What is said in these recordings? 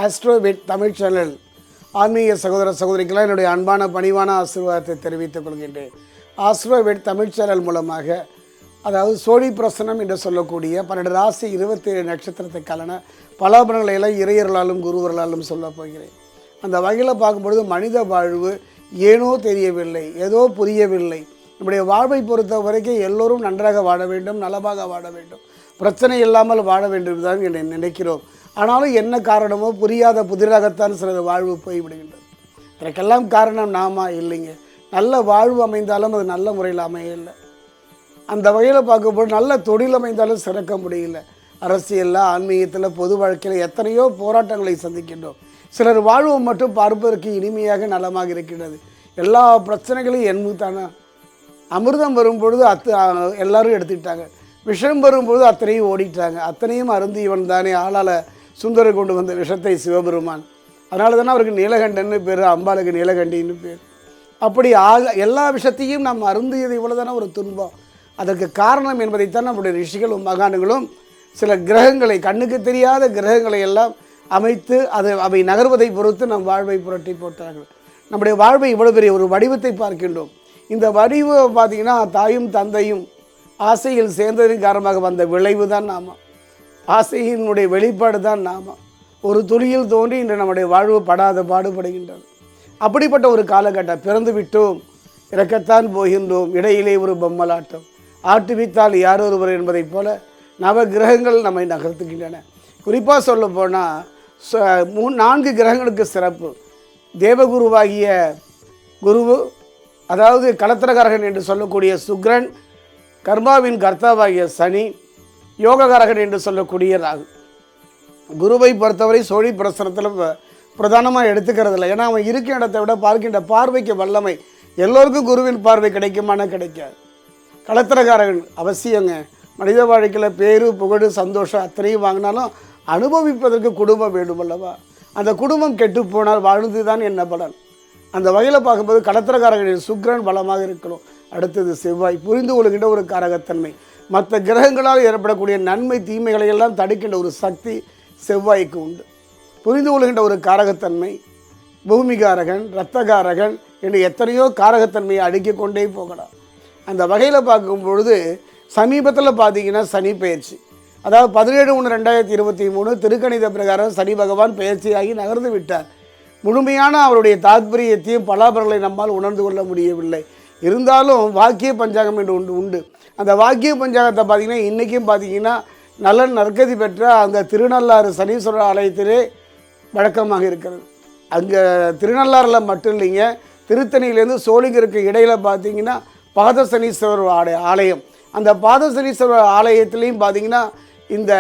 AstroVed Tamil channel ஆன்மீக சகோதர சகோதரிக்கெல்லாம் என்னுடைய அன்பான பணிவான ஆசீர்வாதத்தை தெரிவித்துக் கொள்கின்றேன். ஆஸ்ட்ரோவிட் தமிழ் சேனல் மூலமாக அதாவது சோழி பிரசனம் என்று சொல்லக்கூடிய 12 ராசி 27 நட்சத்திரத்துக்கான பலாபலன்களை எல்லாம் இறையர்களாலும் குருவர்களாலும் சொல்ல போகிறேன். அந்த வகையில் பார்க்கும்பொழுது மனித வாழ்வு ஏனோ தெரியவில்லை, ஏதோ புரியவில்லை. நம்முடைய வாழ்வை பொறுத்த வரைக்கும் எல்லோரும் நன்றாக வாழ வேண்டும், நலமாக வாழ வேண்டும், பிரச்சனை இல்லாமல் வாழ வேண்டும் தான் என்று நினைக்கிறோம். ஆனாலும் என்ன காரணமோ புரியாத புதிராகத்தான் சிலர் வாழ்வு போய்விடுகின்றது. இதற்கெல்லாம் காரணம் நாமா இல்லைங்க. நல்ல வாழ்வு அமைந்தாலும் அது நல்ல முறையில் அமையலை. அந்த வகையில் பார்க்கும்போது நல்ல தொழில் அமைந்தாலும் சிறக்க முடியல. அரசியலில், ஆன்மீகத்தில், பொது வாழ்க்கையில் எத்தனையோ போராட்டங்களை சந்திக்கின்றோம். சிலர் வாழ்வு மட்டும் பார்ப்பதற்கு இனிமையாக நலமாக இருக்கின்றது. எல்லா பிரச்சனைகளையும் எண்ணுத்தானே. அமிர்தம் வரும்பொழுது எல்லாரும் எடுத்துக்கிட்டாங்க, விஷம் வரும்பொழுது அத்தனையும் ஓடிட்டாங்க. அத்தனையும் அருந்தியவன் தானே ஆளால் சுந்தரர் கொண்டு வந்த விஷத்தை சிவபெருமான். அதனால தானே அவருக்கு நீலகண்டன்னு பேர், அம்பாளுக்கு நீலகண்டின்னு பேர். அப்படி எல்லா விஷயத்தையும் நாம் அருந்தியது இவ்வளோ தானே ஒரு துன்பம். அதற்கு காரணம் என்பதைத்தான் நம்முடைய ரிஷிகளும் மகான்களும் சில கிரகங்களை, கண்ணுக்கு தெரியாத கிரகங்களை எல்லாம் அமைத்து அவை நகர்வதை பொறுத்து நம் வாழ்வை புரட்டி போட்டார்கள். நம்முடைய வாழ்வை இவ்வளோ பெரிய ஒரு வடிவத்தை பார்க்கின்றோம். இந்த வடிவு பார்த்திங்கன்னா தாயும் தந்தையும் ஆசையில் சேர்ந்ததின் காரணமாக வந்த விளைவு தான் நாம. ஆசையினுடைய வெளிப்பாடு தான் நாம. ஒரு துளியில் தோன்றி இன்று நம்முடைய வாழ்வு படாத பாடுபடுகின்றது. அப்படிப்பட்ட ஒரு காலகட்டம். பிறந்து விட்டோம், இறக்கத்தான் போகின்றோம், இடையிலே ஒரு பொம்மலாட்டம், ஆட்டுவித்தால் யார் ஒருவர் என்பதைப் போல நவ கிரகங்கள் நம்மை நகர்த்துகின்றன. குறிப்பாக சொல்ல போனால் 4 கிரகங்களுக்கு சிறப்பு. தேவகுருவாகிய குருவு, அதாவது களத்திரகாரகன் என்று சொல்லக்கூடிய சுக்கிரன், கர்மாவின் கர்த்தாவாகிய சனி, யோககாரகன் என்று சொல்லக்கூடிய ராகு. குருவை பொறுத்தவரை சோழி பிரசனத்தில் பிரதானமாக எடுத்துக்கிறதில்ல. ஏன்னா அவன் இருக்க இடத்தை விட பார்க்கின்ற பார்வைக்கு வல்லமை. எல்லோருக்கும் குருவின் பார்வை கிடைக்குமான கிடைக்காது. களத்திரகாரகன் அவசியங்க. மனித வாழ்க்கையில் பேரு புகழ் சந்தோஷம் அத்தனையும் வாங்கினாலும் அனுபவிப்பதற்கு குடும்பம் வேண்டும் அல்லவா? அந்த குடும்பம் கெட்டு போனால் வாழ்ந்து தான் என்ன பலன்? அந்த வகையில் பார்க்கும்போது களத்திரகாரகனின் சுக்கிரன் பலமாக இருக்கணும். அடுத்தது செவ்வாய், புரிந்து கொள்கின்ற ஒரு காரகத்தன்மை. மற்ற கிரகங்களால் ஏற்படக்கூடிய நன்மை தீமைகளை எல்லாம் தடுக்கின்ற ஒரு சக்தி செவ்வாய்க்கு உண்டு. புரிந்து கொள்கின்ற ஒரு காரகத்தன்மை. பூமிகாரகன், இரத்தகாரகன் என்று எத்தனையோ காரகத்தன்மையை அடுக்கிக் கொண்டே போகலாம். அந்த வகையில் பார்க்கும் பொழுது சமீபத்தில் பார்த்தீங்கன்னா சனி பயிற்சி, அதாவது 17/1/2023 திருக்கணித பிரகாரம் சனி பகவான் பயிற்சியாகி நகர்ந்து விட்டார். முழுமையான அவருடைய தாத்பரியத்தையும் பலாபலங்களை நம்மால் உணர்ந்து கொள்ள முடியவில்லை. இருந்தாலும் வாக்கிய பஞ்சாங்கம் என்று ஒன்று உண்டு. அந்த வாக்கிய பஞ்சாங்கத்தை பார்த்திங்கன்னா இன்றைக்கும் பார்த்திங்கன்னா நல்ல நற்கதி பெற்ற அந்த திருநள்ளாறு சனீஸ்வரர் ஆலயத்திலே வழக்கமாக இருக்கிறது. அங்கே திருநள்ளாறில் மட்டும் இல்லைங்க, திருத்தணியிலேருந்து சோழிங்கருக்கு இடையில் பார்த்திங்கன்னா பாதசனீஸ்வரர் ஆலயம். அந்த பாதசனீஸ்வரர் ஆலயத்திலையும் பார்த்திங்கன்னா இந்த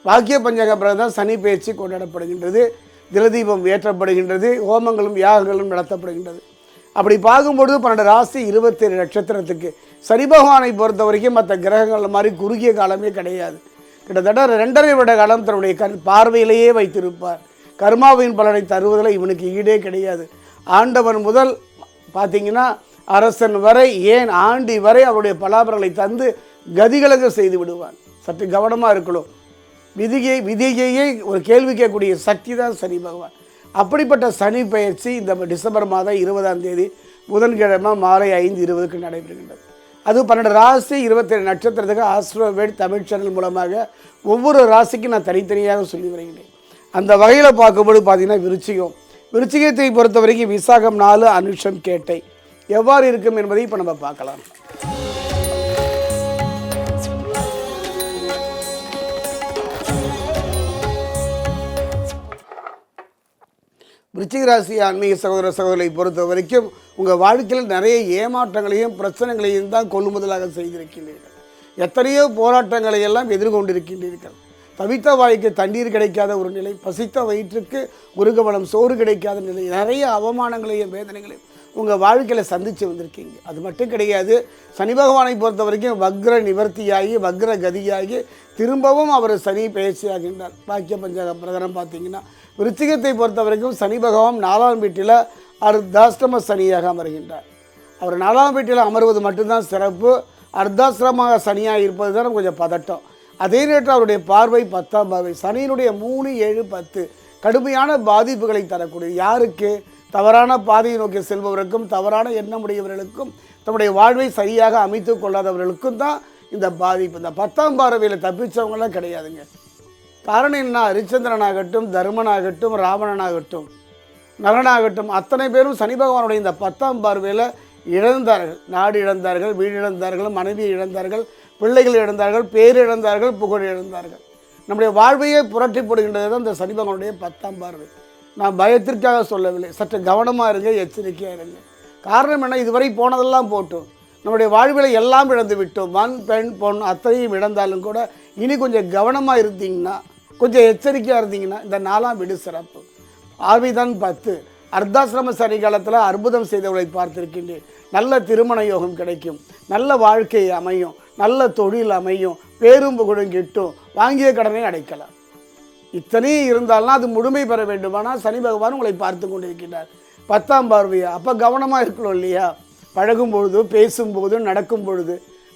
வாக்கிய பஞ்சாங்க பிறகு தான் சனி பயிற்சி கொண்டாடப்படுகின்றது. திலதீபம் ஏற்றப்படுகின்றது, ஹோமங்களும் யாகங்களும் நடத்தப்படுகின்றது. அப்படி பார்க்கும்பொழுது 12 ராசி 27 நட்சத்திரத்துக்கு சனி பகவானை பொறுத்த வரைக்கும் மற்ற கிரகங்கள் மாதிரி குறுகிய காலமே கிடையாது. கிட்டத்தட்ட 2.5 வருட காலம் தன்னுடைய பார்வையிலேயே வைத்திருப்பார். கர்மாவின் பலனை தருவதில் இவனுக்கு ஈடே கிடையாது. ஆண்டவன் முதல் பார்த்திங்கன்னா அரசன் வரை, ஏன் ஆண்டி வரை அவருடைய பலாபலங்களை தந்து கதிகலக செய்து விடுவான். சற்று கவனமாக இருக்கணும். விதியையே ஒரு கேள்வி கேட்கக்கூடிய சக்தி தான் சனி பகவான். அப்படிப்பட்ட சனி பயிற்சி இந்த டிசம்பர் மாதம் 20ஆம் தேதி புதன்கிழமை மாலை 5:20க்கு நடைபெறுகின்றது. அது 12 ராசி 27 நட்சத்திரத்துக்கு ஆஸ்ட்ரோவேட் தமிழ் சேனல் மூலமாக ஒவ்வொரு ராசிக்கும் நான் தனித்தனியாக சொல்லி வருகிறேன். அந்த வகையில் பார்க்கும்போது பார்த்திங்கன்னா விருச்சிகத்தை பொறுத்த வரைக்கும் விசாகம் 4, அனுஷம் கேட்டை எவ்வாறு இருக்கும் என்பதை இப்போ நம்ம பார்க்கலாம். விருச்சிக ராசி ஆன்மீக சகோதர சகோதரிகளை பொறுத்த வரைக்கும் உங்கள் வாழ்க்கையில் நிறைய ஏமாற்றங்களையும் பிரச்சனைகளையும் தான் கொள்முதலாக செய்திருக்கின்றீர்கள். எத்தனையோ போராட்டங்களை எல்லாம் எதிர்கொண்டிருக்கின்றீர்கள். தவித்த வாய்க்கு தண்ணீர் கிடைக்காத ஒரு நிலை, பசித்த வயிற்றுக்கு முருகவனம் சோறு கிடைக்காத நிலை, நிறைய அவமானங்களையும் வேதனைகளையும் உங்கள் வாழ்க்கையில் சந்தித்து வந்திருக்கீங்க. அது மட்டும் கிடையாது, சனி பகவானை பொறுத்த வரைக்கும் வக்ர நிவர்த்தியாகி வக்ர கதியாகி திரும்பவும் அவர் சனி பயிற்சியாகின்றார். பாக்கிய பஞ்சாங்க பிரகாரம் பார்த்தீங்கன்னா விருச்சிகத்தை பொறுத்த வரைக்கும் சனி பகவான் 4ஆம் வீட்டில் அர்த்தாஷ்டம சனியாக அமர்கின்றார். அவர் 4ஆம் வீட்டில் அமர்வது மட்டும்தான் சிறப்பு. அர்த்தாசிரமாக சனியாக இருப்பது தான் கொஞ்சம் பதட்டம். அதே நேரத்தில் அவருடைய பார்வை 10ஆம் பார்வை. சனியினுடைய 3, 7, 10 கடுமையான பாதிப்புகளை தரக்கூடிய, யாருக்கு? தவறான பாதையை நோக்கி செல்பவருக்கும், தவறான எண்ணமுடையவர்களுக்கும், தம்முடைய வாழ்வை சரியாக அமைத்து கொள்ளாதவர்களுக்கும் தான் இந்த பாதிப்பு. இந்த 10ஆம் பார்வையில் தப்பிச்சவங்களாம் கிடையாதுங்க. காரணம் என்ன? ஹரிச்சந்திரனாகட்டும், தர்மனாகட்டும், ராவணனாகட்டும், நலனாகட்டும், அத்தனை பேரும் சனி பகவானுடைய இந்த 10ஆம் பார்வையில் இழந்தார்கள். நாடு இழந்தார்கள், வீடு இழந்தார்கள், மனைவி இழந்தார்கள், பிள்ளைகள் இழந்தார்கள், பேர் இழந்தார்கள், புகழ் இழந்தார்கள். நம்முடைய வாழ்வையே புரட்டி போடுகின்றது தான் இந்த சனி பகவானுடைய 10ஆம் பார்வை. நான் பயத்திற்காக சொல்லவில்லை, சற்று கவனமாக இருங்க, எச்சரிக்கையாக இருங்க. காரணம் என்ன? இதுவரை போனதெல்லாம் போட்டோம், நம்முடைய வாழ்வில் எல்லாம் இழந்து விட்டோம். மண், பெண், பொன் அத்தனையும் இழந்தாலும் கூட இனி கொஞ்சம் கவனமாக இருந்தீங்கன்னா, கொஞ்சம் எச்சரிக்கையாக இருந்தீங்கன்னா இந்த 4ஆம் வீடு சிறப்பு. ஆவிதான் 10. அர்த்தாசிரம சனி காலத்தில் அற்புதம் செய்தவர்களை பார்த்திருக்கின்றேன். நல்ல திருமண யோகம் கிடைக்கும், நல்ல வாழ்க்கை அமையும், நல்ல தொழில் அமையும், பேரும் புகழும் கிட்டும், வாங்கிய கடனை அடைக்கலாம். இத்தனையும் இருந்தாலும் அது முழுமை பெற வேண்டுமானால் சனி பகவான் உங்களை பார்த்து கொண்டிருக்கிறார். 10ஆம் பார்வையா? அப்போ கவனமாக இருக்கணும் இல்லையா? பழகும் பொழுது, பேசும்போது, நடக்கும் பொழுது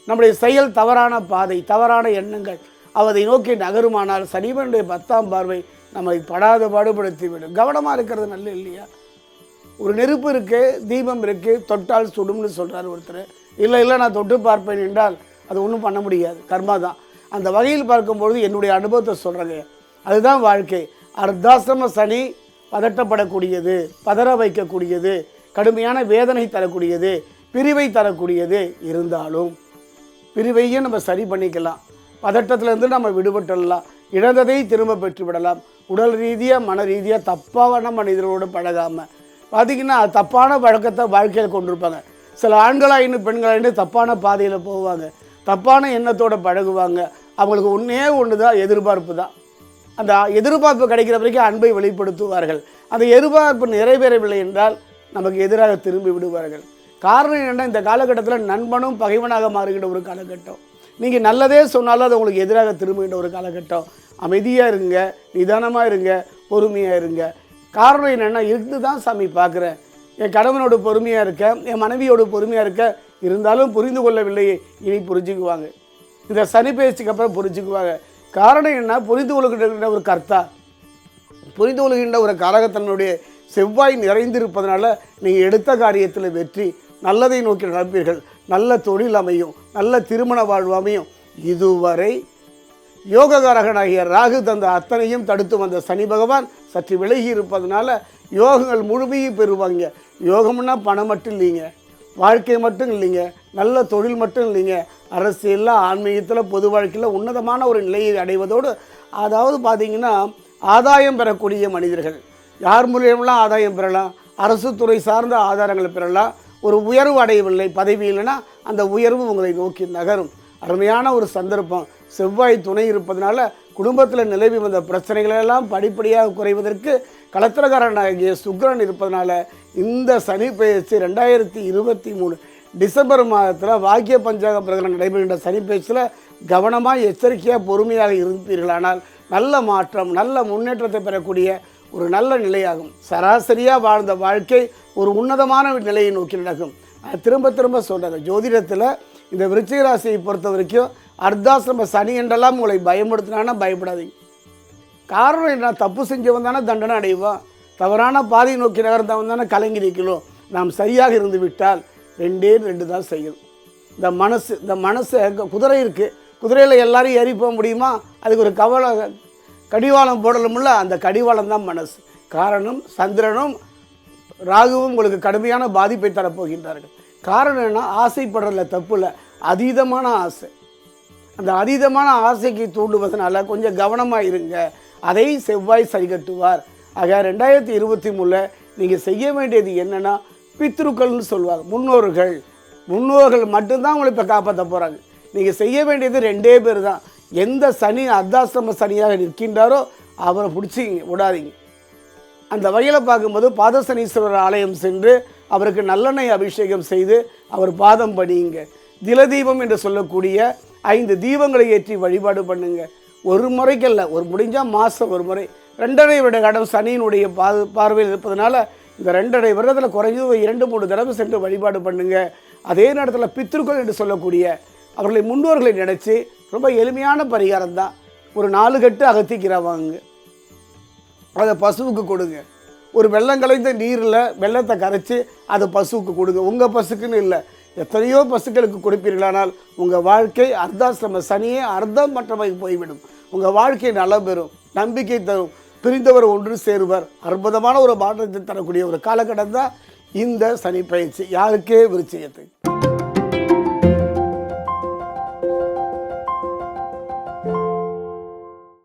நம்முடைய செயல் தவறான பாதை, தவறான எண்ணங்கள் அவதை நோக்கி நகருமானால் சனிவனுடைய 10ஆம் பார்வை நம்மை படாத பாடுபடுத்திவிடும். கவனமாக இருக்கிறது நல்ல இல்லையா? ஒரு நெருப்பு இருக்குது, தீபம் இருக்குது, தொட்டால் சுடும்னு சொல்கிறார் ஒருத்தர். இல்லை நான் தொட்டு பார்ப்பேன் என்றால் அது ஒன்றும் பண்ண முடியாது, கர்மா தான். அந்த வகையில் பார்க்கும்பொழுது என்னுடைய அனுபவத்தை சொல்கிறேங்க. அதுதான் வாழ்க்கை. அர்த்தாசிரம சனி பதட்டப்படக்கூடியது, பதற வைக்கக்கூடியது, கடுமையான வேதனை தரக்கூடியது, பிரிவை தரக்கூடியது. இருந்தாலும் பிரிவையும் நம்ம சரி பண்ணிக்கலாம், பதட்டத்திலேருந்து நம்ம விடுபட்டுடலாம், இழந்ததை திரும்ப பெற்றுவிடலாம். உடல் ரீதியாக, மன ரீதியாக தப்பான மனிதர்களோடு பழகாமல் பார்த்திங்கன்னா தப்பான பழக்கத்தை வாழ்க்கையில் கொண்டிருப்பாங்க. சில ஆண்களாயின்னு பெண்களாயின்னு தப்பான பாதையில் போவாங்க, தப்பான எண்ணத்தோடு பழகுவாங்க. அவங்களுக்கு ஒன்று தான், எதிர்பார்ப்பு தான். அந்த எதிர்பார்ப்பு கிடைக்கிற வரைக்கும் அன்பை வெளிப்படுத்துவார்கள். அந்த எதிர்பார்ப்பு நிறைவேறவில்லை என்றால் நமக்கு எதிராக திரும்பி விடுவார்கள். காரணம் என்னென்னா, இந்த காலகட்டத்தில் நண்பனும் பகைவனாக மாறுகின்ற ஒரு காலகட்டம். நீங்கள் நல்லதே சொன்னாலும் அது உங்களுக்கு எதிராக திரும்புகின்ற ஒரு காலகட்டம். அமைதியாக இருங்க, நிதானமாக இருங்க, பொறுமையாக இருங்க. காரணம் என்னென்னா, இருந்து தான் சாமி பார்க்குறேன், என் கணவனோட பொறுமையாக இருக்கேன், என் மனைவியோட பொறுமையாக இருக்க, இருந்தாலும் புரிந்து கொள்ளவில்லையே, இனி புரிஞ்சுக்குவாங்க. இந்த சனி பேச்சுக்கு அப்புறம் புரிஞ்சுக்குவாங்க. காரணம் என்ன? புரிந்து கொள்கின்ற ஒரு கர்த்தா, புரிந்து கொள்கின்ற ஒரு காரகத்தன்னுடைய செவ்வாய் நிறைந்திருப்பதனால நீங்கள் எடுத்த காரியத்தில் வெற்றி, நல்லதை நோக்கி நடப்பீர்கள், நல்ல தொழில் அமையும், நல்ல திருமண வாழ்வு அமையும். இதுவரை யோககாரகனாகிய ராகு தந்த அத்தனையும் தடுத்து வந்த சனி பகவான் சற்று விலகி இருப்பதனால யோகங்கள் முழுமையும் பெறுவாங்க. யோகம்னா பணம் மட்டும் இல்லைங்க, வாழ்க்கை மட்டும் இல்லைங்க, நல்ல தொழில் மட்டும் இல்லைங்க, அரசியலில், ஆன்மீகத்தில், பொது வாழ்க்கையில் உன்னதமான ஒரு நிலையை அடைவதோடு, அதாவது பார்த்திங்கன்னா ஆதாயம் பெறக்கூடிய மனிதர்கள். யார் மூலியமெல்லாம் ஆதாயம் பெறலாம்? அரசு துறை சார்ந்த ஆதாரங்களை பெறலாம். ஒரு உயர்வு அடையவில்லை, பதவி இல்லைன்னா அந்த உயர்வு உங்களை நோக்கி நகரும். அருமையான ஒரு சந்தர்ப்பம். செவ்வாய் துணை இருப்பதனால குடும்பத்தில் நிலவி வந்த பிரச்சனைகளெல்லாம் படிப்படியாக குறைவதற்கு கலத்திரக்காரனாகிய சுக்கிரன் இருப்பதனால இந்த சனி பெயர்ச்சி 2023 டிசம்பர் மாதத்தில் வாக்கிய பஞ்சாங்க பிரகாரம் நடைபெறுகின்ற சனி பெயர்ச்சியில் கவனமாக, எச்சரிக்கையாக, பொறுமையாக இருப்பீர்களானால் நல்ல மாற்றம், நல்ல முன்னேற்றத்தை பெறக்கூடிய ஒரு நல்ல நிலையாகும். சராசரியாக வாழ்ந்த வாழ்க்கை ஒரு உன்னதமான நிலையை நோக்கி நடக்கும். திரும்ப திரும்ப சொல்கிறேன், ஜோதிடத்தில் இந்த விருச்சிக ராசியை பொறுத்த வரைக்கும் அர்த்தாசிரம சனி என்றெல்லாம் உங்களை பயன்படுத்தினான்னா பயப்படாதீங்க. காரணம் என்ன? தப்பு செஞ்சவன் தானே தண்டனை அடைவான், தவறான பாதையை நோக்கி நகர்ந்தவன் தானே கலங்கி நிற்கணும். நாம் சரியாக இருந்து விட்டால் 2 தான் செய்யணும். இந்த மனசு குதிரை இருக்குது, குதிரையில் எல்லாரையும் ஏறி போக முடியுமா? அதுக்கு ஒரு கடிவாளம் போடலும்ல, அந்த கடிவாளம் தான் மனசு. காரணம், சந்திரனும் ராகுவும் உங்களுக்கு கடுமையான பாதிப்பை தரப்போகின்றார்கள். காரணம் என்ன? ஆசைப்படுறதுல தப்பு இல்லை, அதீதமான ஆசை. அந்த அதீதமான ஆசைக்கு தூண்டுவதனால கொஞ்சம் கவனமாக இருங்க. அதை செவ்வாய் சரி கட்டுவார். ஆக 2023 நீங்கள் செய்ய வேண்டியது என்னென்னா, பித்ருக்கள்னு சொல்லுவாங்க, முன்னோர்கள் மட்டும்தான் உங்களை இப்போ காப்பாற்ற போகிறாங்க. நீங்கள் செய்ய வேண்டியது 2 பேர் தான். எந்த சனி அர்த்தாசிரம சனியாக நிற்கின்றாரோ அவரை பிடிச்சி விடாதீங்க. அந்த வகையில் பார்க்கும்போது பாதசனீஸ்வரர் ஆலயம் சென்று அவருக்கு நல்லெண்ணெய் அபிஷேகம் செய்து அவர் பாதம் படியுங்க. திலதீபம் என்று சொல்லக்கூடிய 5 தீபங்களை ஏற்றி வழிபாடு பண்ணுங்க. ஒரு முறைக்கல்ல, ஒரு முடிஞ்சால் மாதம் ஒரு முறை. 2.5 வருட காலம் சனியினுடைய பார்வையில் இருப்பதனால இந்த 2.5 வருடத்தில் குறைஞ்சது 2-3 தடவை சென்று வழிபாடு பண்ணுங்க. அதே நேரத்தில் பித்ருக்கள் என்று சொல்லக்கூடிய அவர்களை முன்னோர்களை நினச்சி ரொம்ப எளிமையான பரிகாரம் தான். ஒரு 4 கட்டு அகத்திக்கிறவாங்க, அதை பசுவுக்கு கொடுங்க. ஒரு வெள்ளம் கலைந்த நீரில் வெள்ளத்தை கரைச்சி அதை பசுவுக்கு கொடுங்க. உங்கள் பசுக்குன்னு இல்லை, எத்தனையோ பசுக்களுக்கு கொடுப்பீர்களானால் உங்கள் வாழ்க்கை அர்த்தாசிரம சனியே அர்த்தம் மற்றவை போய்விடும். உங்கள் வாழ்க்கை நலம் பெறும், நம்பிக்கை தரும், பிரிந்தவர் ஒன்று சேருவர். அற்புதமான ஒரு மாற்றத்தை தரக்கூடிய ஒரு காலகட்டம் தான் இந்த சனி பயிற்சி. யாருக்கே விருச்சிகத்துக்கு